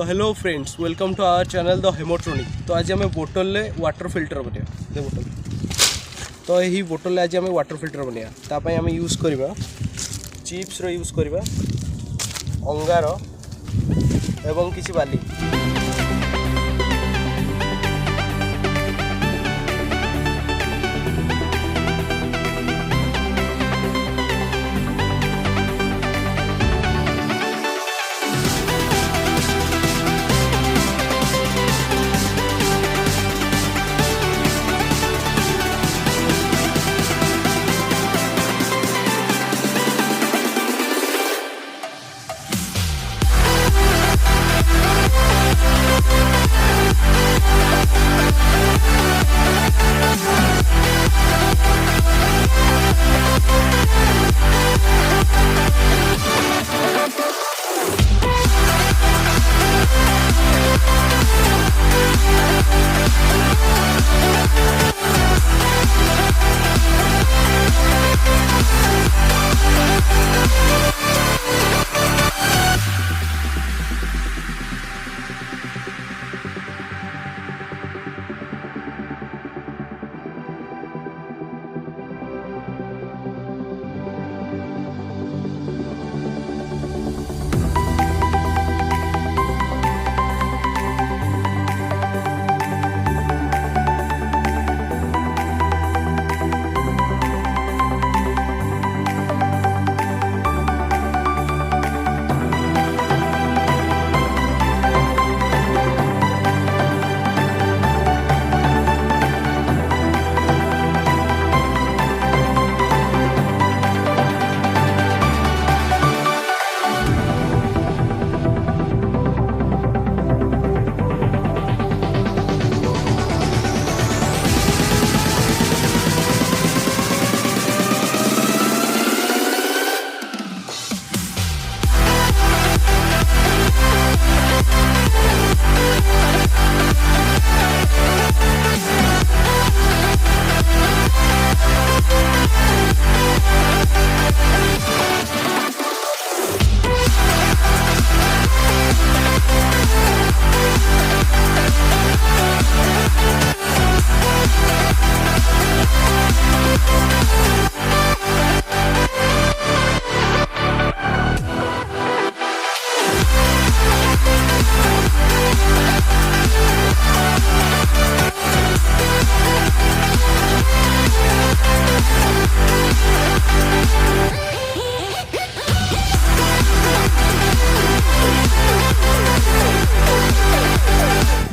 तो hello friends, welcome to our channel the Hemotronic. तो आज आम बोतल ले वाटर फिल्टर बनिया दे बोतल। तो यही बोतल आज आम वाटर फिल्टर बनिया तापाई आम यूज करवा चिप्स रो यूज करवा अंगार एवं किसी बाली।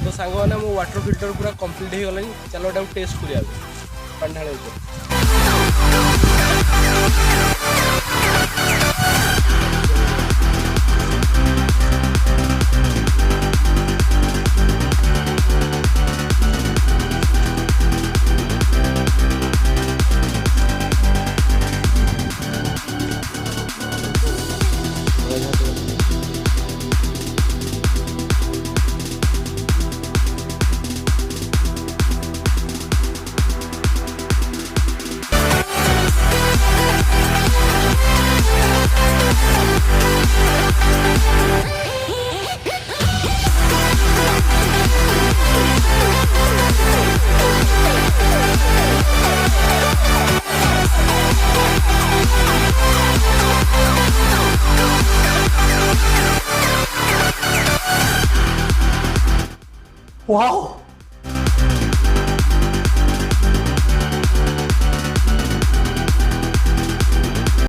तो सांग मैंने मो वाटर फिल्टर पूरा कंप्लीट हो गला। चलो एटा टेस्ट करिया पानी ढाले Wow!